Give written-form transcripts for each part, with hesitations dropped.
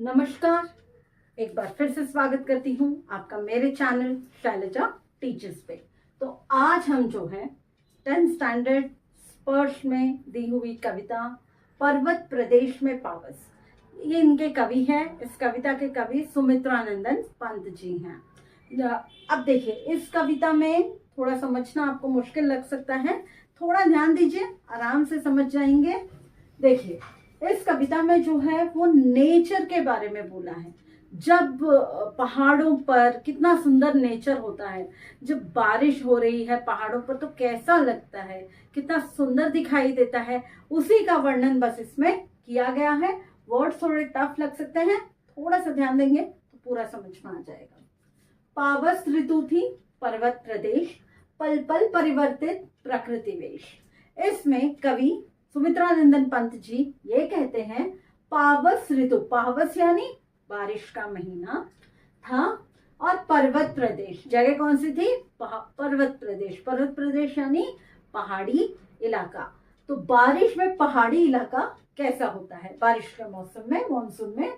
नमस्कार। एक बार फिर से स्वागत करती हूँ आपका मेरे चैनल शैलजा टीचर्स पे। तो आज हम जो है 10th स्टैंडर्ड स्पर्श में दी हुई कविता पर्वत प्रदेश में पावस, ये इनके कवि हैं। इस कविता के कवि सुमित्रानंदन पंत जी हैं। अब देखिए, इस कविता में थोड़ा समझना आपको मुश्किल लग सकता है, थोड़ा ध्यान दीजिए, आराम से समझ जाएंगे। देखिए, इस कविता में जो है वो नेचर के बारे में बोला है। जब पहाड़ों पर कितना सुंदर नेचर होता है, जब बारिश हो रही है पहाड़ों पर तो कैसा लगता है, कितना सुंदर दिखाई देता है, उसी का वर्णन बस इसमें किया गया है। वर्ड्स थोड़े टफ लग सकते हैं, थोड़ा सा ध्यान देंगे तो पूरा समझ में आ जाएगा। पावस ऋतु थी पर्वत प्रदेश, पल पल परिवर्तित प्रकृति वेश। इसमें कवि सुमित्रानंदन पंत जी ये कहते हैं, पावस ऋतु, पावस यानी बारिश का महीना था, और पर्वत प्रदेश, जगह कौन सी थी? पर्वत प्रदेश। पर्वत प्रदेश यानी पहाड़ी इलाका। तो बारिश में पहाड़ी इलाका कैसा होता है? बारिश के मौसम में, मानसून में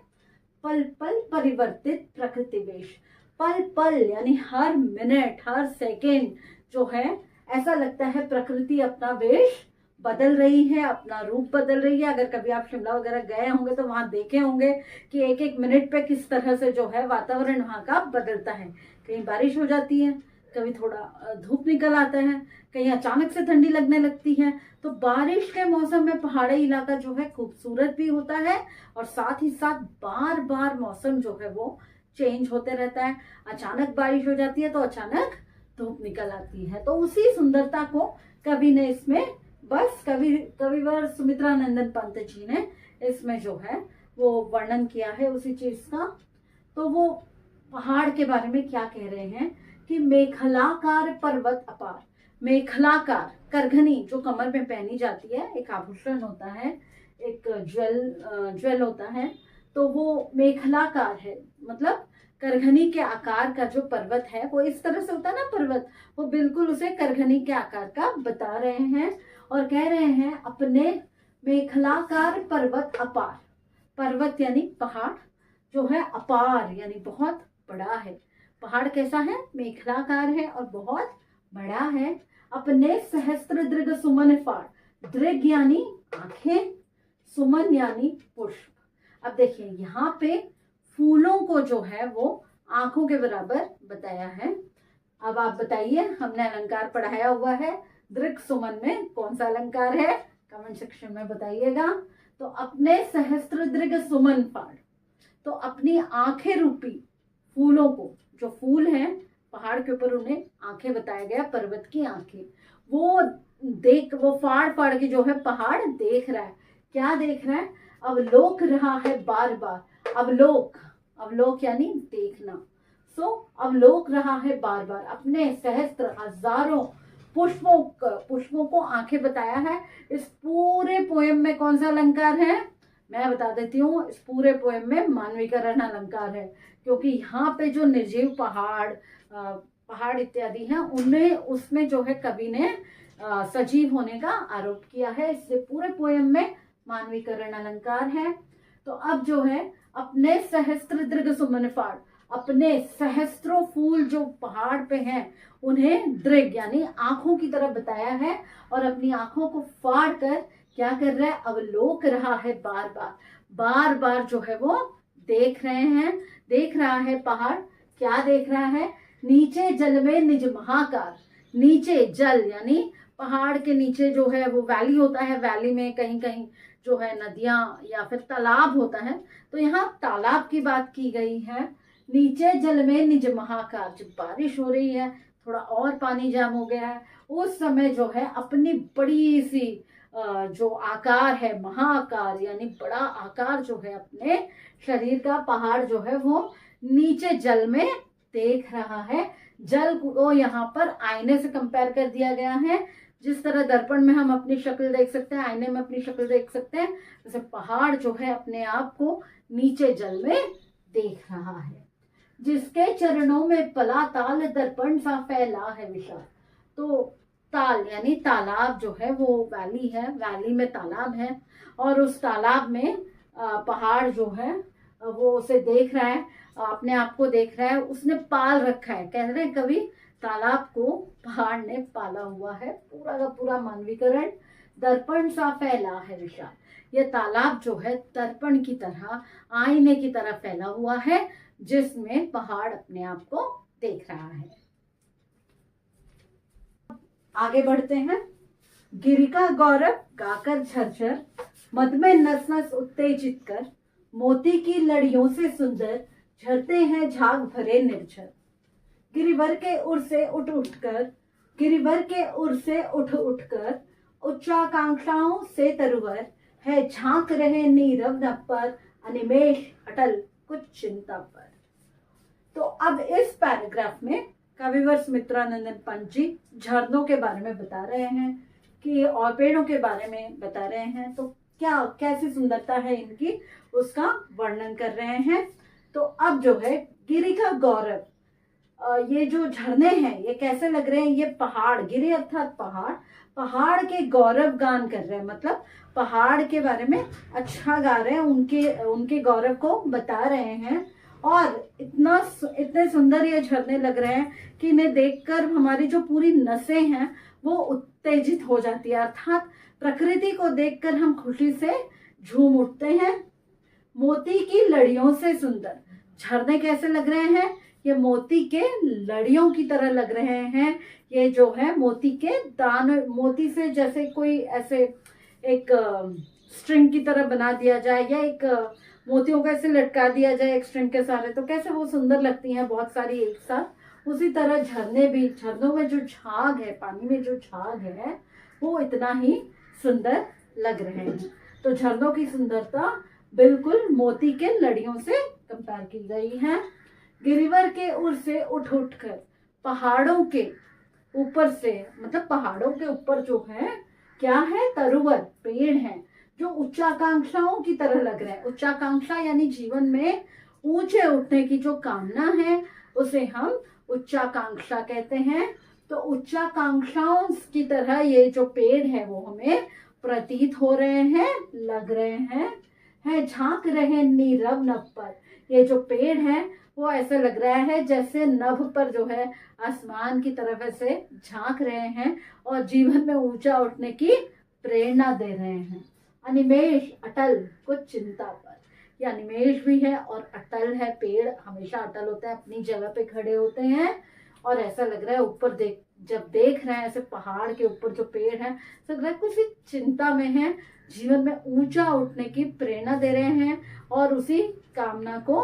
पल पल परिवर्तित प्रकृति वेश। पल पल यानी हर मिनट, हर सेकेंड जो है ऐसा लगता है प्रकृति अपना वेश बदल रही है, अपना रूप बदल रही है। अगर कभी आप शिमला वगैरह गए होंगे तो वहां देखे होंगे कि एक एक मिनट पे किस तरह से जो है वातावरण वहां का बदलता है। कहीं बारिश हो जाती है, कभी थोड़ा धूप निकल आता है, कहीं अचानक से ठंडी लगने लगती है। तो बारिश के मौसम में पहाड़ी इलाका जो है खूबसूरत भी होता है, और साथ ही साथ बार बार मौसम जो है वो चेंज होते रहता है। अचानक बारिश हो जाती है तो अचानक धूप निकल आती है। तो उसी सुंदरता को कवि ने इसमें, बस कविवर सुमित्रानंदन पंत जी ने इसमें जो है वो वर्णन किया है उसी चीज का। तो वो पहाड़ के बारे में क्या कह रहे हैं कि मेखलाकार पर्वत अपार। मेखलाकार, करघनी जो कमर में पहनी जाती है, एक आभूषण होता है, एक ज्वेल होता है। तो वो मेखलाकार है, मतलब करघनी के आकार का जो पर्वत है वो इस तरह से होता है ना पर्वत, वो बिल्कुल उसे करघनी के आकार का बता रहे हैं। और कह रहे हैं अपने मेखलाकार पर्वत अपार। पर्वत यानी पहाड़ जो है, अपार यानी बहुत बड़ा है। पहाड़ कैसा है? मेखलाकार है और बहुत बड़ा है। अपने सहस्त्र दृग सुमन फाड़। दृग यानी आंखें, सुमन यानी पुष्प। अब देखिए, यहाँ पे फूलों को जो है वो आंखों के बराबर बताया है। अब आप बताइए, हमने अलंकार पढ़ाया हुआ है, दृग सुमन में कौन सा अलंकार है? कमेंट सेक्शन में बताइएगा। तो अपने सहस्त्र दृग सुमन फाड़, तो अपनी आंखें रूपी फूलों को, जो फूल हैं पहाड़ के ऊपर, उन्हें आंखें बताया गया, पर्वत की आंखें। वो फाड़ फाड़ के जो है पहाड़ देख रहा है। क्या देख रहा है? अवलोक रहा है बार बार। अवलोक, अवलोक यानी देखना। अवलोक रहा है बार बार। अपने सहस्त्र, हजारों पुष्पों को आंखें बताया है। इस पूरे पोएम में कौन सा अलंकार है? मैं बता देती हूँ, इस पूरे पोएम में मानवीकरण अलंकार है, क्योंकि यहाँ पे जो निर्जीव पहाड़ इत्यादि हैं, उन्हें, उसमें जो है कवि ने सजीव होने का आरोप किया है। इससे पूरे पोएम में मानवीकरण अलंकार है। तो अब जो है, अपने सहस्त्र दृग सुमन फाड़, अपने सहस्त्रों फूल जो पहाड़ पे हैं उन्हें दृग यानी आंखों की तरफ बताया है, और अपनी आंखों को फाड़ कर क्या कर रहा है? अवलोक रहा है बार बार। बार बार जो है वो देख रहे हैं, देख रहा है पहाड़। क्या देख रहा है? नीचे जल में निज महाकार। नीचे जल यानी पहाड़ के नीचे जो है वो वैली होता है, वैली में कहीं कहीं जो है नदियां या फिर तालाब होता है, तो यहाँ तालाब की बात की गई है। नीचे जल में निज महाकार, जब बारिश हो रही है, थोड़ा और पानी जाम हो गया है, उस समय जो है अपनी बड़ी सी जो आकार है, महाआकार यानी बड़ा आकार जो है अपने शरीर का, पहाड़ जो है वो नीचे जल में देख रहा है। जल को यहाँ पर आईने से कंपेयर कर दिया गया है। जिस तरह दर्पण में हम अपनी शक्ल देख सकते हैं, आईने में अपनी शक्ल देख सकते हैं, जैसे पहाड़ जो है अपने आप को नीचे जल में देख रहा है। जिसके चरणों में पला ताल दर्पण सा फैला है विशाल। तो ताल यानी तालाब जो है, वो वैली है, वैली में तालाब है, और उस तालाब में पहाड़ जो है वो उसे देख रहा है, अपने आप को देख रहा है, उसने पाल रखा है। कह रहे हैं कवि, तालाब को पहाड़ ने पाला हुआ है। पूरा का पूरा मानवीकरण, दर्पण सा फैला है विशाल। ये तालाब जो है दर्पण की तरह, आईने की तरह फैला हुआ है, जिसमें पहाड़ अपने आप को देख रहा है। आगे बढ़ते हैं। गिरि का गौरव गाकर झरझर, मद में नस नस उत्तेजित कर, मोती की लड़ियों से सुंदर झरते हैं झाग भरे निर्झर। गिरिवर के उर से उठ उठकर, गिरिवर के उर से उठ उठकर, उच्चाकांक्षाओं से तरुवर है झांक रहे नीरव नभ पर, अनिमेष अटल कुछ चिंता पर। तो अब इस पैराग्राफ में कविवर सुमित्रानंदन पंत जी झरनों के बारे में बता रहे हैं कि, और पेड़ों के बारे में बता रहे हैं। तो क्या कैसी सुंदरता है इनकी, उसका वर्णन कर रहे हैं। तो अब जो है गिरि का गौरव, ये जो झरने हैं ये कैसे लग रहे हैं, ये पहाड़, गिरि अर्थात पहाड़, पहाड़ के गौरव गान कर रहे हैं, मतलब पहाड़ के बारे में अच्छा गा रहे हैं, उनके गौरव को बता रहे हैं। और इतने सुंदर ये झरने लग रहे हैं कि इन्हें देखकर हमारी जो पूरी नसें हैं वो उत्तेजित हो जाती है, अर्थात प्रकृति को देखकर हम खुशी से झूम उठते हैं। मोती की लड़ियों से सुंदर, झरने कैसे लग रहे हैं, ये मोती के लड़ियों की तरह लग रहे हैं। ये जो है मोती के दान, मोती से जैसे कोई ऐसे एक स्ट्रिंग की तरह बना दिया जाए, या एक मोतियों को ऐसे लटका दिया जाए एक स्ट्रिंग के सहारे, तो कैसे वो सुंदर लगती हैं बहुत सारी एक साथ। उसी तरह झरने भी, झरनों में जो झाग है, पानी में जो झाग है, वो इतना ही सुंदर लग रहे हैं। तो झरनों की सुंदरता बिल्कुल मोती के लड़ियों से कंपेयर की गई है। गिरिवर के उर से उठ उठकर, पहाड़ों के ऊपर से, मतलब पहाड़ों के ऊपर जो है क्या है, तरुवर, पेड़ हैं जो उच्चाकांक्षाओं की तरह लग रहे हैं। उच्चाकांक्षा यानी जीवन में ऊंचे उठने की जो कामना है उसे हम उच्चाकांक्षा कहते हैं। तो उच्चाकांक्षाओं की तरह ये जो पेड़ है वो हमें प्रतीत हो रहे हैं, लग रहे हैं, है झांक रहे नीरव नभ पर। ये जो पेड़ है वो ऐसा लग रहा है जैसे नभ पर जो है आसमान की तरफ ऐसे झांक रहे हैं और जीवन में ऊंचा उठने की प्रेरणा दे रहे हैं। अनिमेष अटल कुछ चिंता पर, ये अनिमेष भी है और अटल है। पेड़ हमेशा अटल होता है, अपनी जगह पे खड़े होते हैं, और ऐसा लग रहा है ऊपर जब देख रहे हैं ऐसे पहाड़ के ऊपर जो पेड़ है, तो लग रहा है कुछ चिंता में है, जीवन में ऊंचा उठने की प्रेरणा दे रहे हैं, और उसी कामना को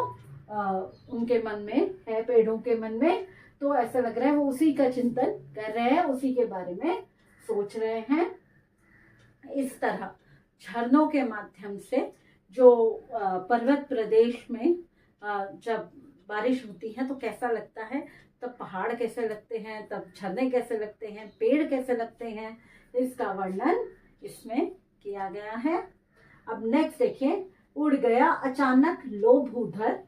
उनके मन में है, पेड़ों के मन में। तो ऐसा लग रहा है वो उसी का चिंतन कर रहे हैं, उसी के बारे में सोच रहे हैं। इस तरह झरनों के माध्यम से जो पर्वत प्रदेश में जब बारिश होती है तो कैसा लगता है, तब पहाड़ कैसे लगते हैं, तब झरने कैसे लगते हैं, पेड़ कैसे लगते हैं, इसका वर्णन इसमें किया गया है। अब नेक्स्ट देखिए। उड़ गया अचानक लो भूधर,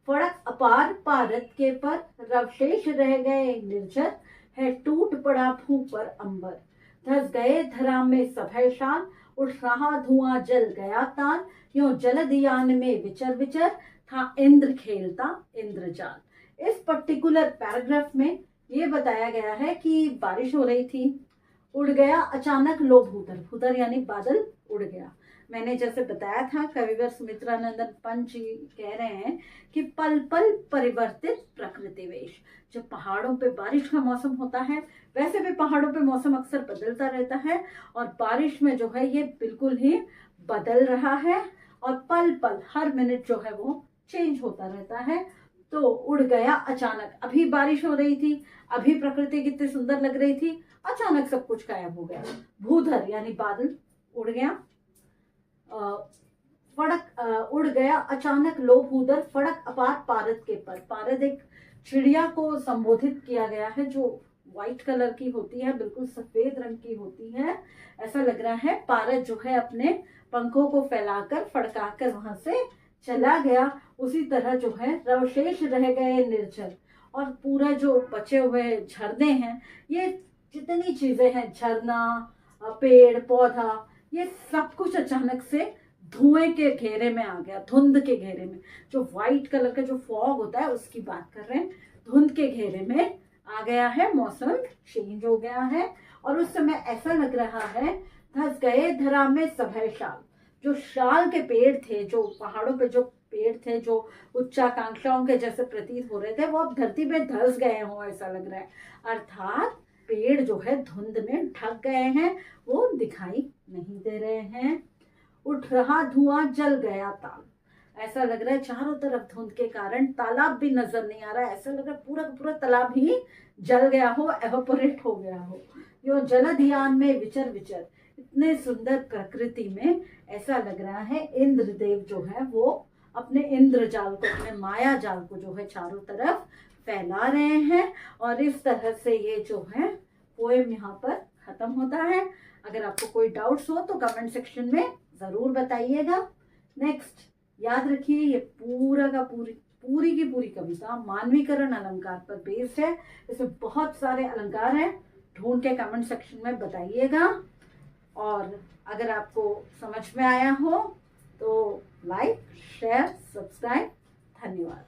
फड़क अपार पारत के पर, रवशेष रह गए निर्जर, है टूट पड़ा भू पर अंबर, धस गए धरा में सभय शान, उठ रहा धुआं जल गया तान, यूं जलदयान में विचर विचर, था इंद्र खेलता इंद्रजाल। इस पर्टिकुलर पैराग्राफ में ये बताया गया है कि बारिश हो रही थी, उड़ गया अचानक लो भूधर, भूधर यानी बादल उड़ गया। मैंने जैसे बताया था, कविवर सुमित्रानंदन पंत जी कह रहे हैं कि पल पल परिवर्तित प्रकृति वेश। जब पहाड़ों पे बारिश का मौसम होता है, वैसे भी पहाड़ों पे मौसम अक्सर बदलता रहता है, और बारिश में जो है ये बिल्कुल ही बदल रहा है, और पल पल हर मिनट जो है वो चेंज होता रहता है। तो उड़ गया अचानक, अभी बारिश हो रही थी, अभी प्रकृति कितनी सुंदर लग रही थी, अचानक सब कुछ गायब हो गया। भूधर यानी बादल उड़ गया। फड़क उड़ गया अचानक लो भूधर, फड़क अपार पारद के पर। पारद एक चिड़िया को संबोधित किया गया है जो व्हाइट कलर की होती है, बिल्कुल सफेद रंग की होती है। ऐसा लग रहा है पारद जो है अपने पंखों को फैलाकर फड़काकर वहां से चला गया। उसी तरह जो है रवशेष रह गए निर्जल, और पूरा जो बचे हुए झरने हैं, ये जितनी चीजें हैं, झरना, पेड़ पौधा, ये सब कुछ अचानक से धुएं के घेरे में आ गया, धुंध के घेरे में। जो व्हाइट कलर का जो फॉग होता है उसकी बात कर रहे हैं। धुंध के घेरे में आ गया है, मौसम चेंज हो गया है और उस समय ऐसा लग रहा है धस गए धरा में सभय शाल। जो शाल के पेड़ थे, जो पहाड़ों पे जो पेड़ थे, जो उच्चाकांक्षाओं के जैसे प्रतीत हो रहे थे, वो अब धरती पे धस गए हों ऐसा लग रहा है। अर्थात पेड़ जो है धुंध में ढक गए हैं, वो दिखाई नहीं दे रहे हैं। उठ रहा धुआं जल गया ताल, ऐसा लग रहा है चारों तरफ धुंध के कारण तालाब भी नजर नहीं आ रहा है। ऐसा लग रहा है पूरा का पूरा तालाब ही जल गया हो, एवोपरेट हो गया हो। यो जलधियान में विचर विचर, इतने सुंदर प्रकृति में ऐसा लग रहा है इंद्रदेव जो है वो अपने इंद्रजाल को, अपने माया जाल को जो है चारों तरफ फैला रहे हैं। और इस तरह से ये जो है पोएम यहाँ पर खत्म होता है। अगर आपको कोई डाउट्स हो तो कमेंट सेक्शन में जरूर बताइएगा। नेक्स्ट याद रखिए, ये पूरा का पूरी की पूरी कविता मानवीकरण अलंकार पर बेस्ड है। इसमें बहुत सारे अलंकार हैं, ढूंढ के कमेंट सेक्शन में बताइएगा। और अगर आपको समझ में आया हो तो लाइक, शेयर, सब्सक्राइब। धन्यवाद।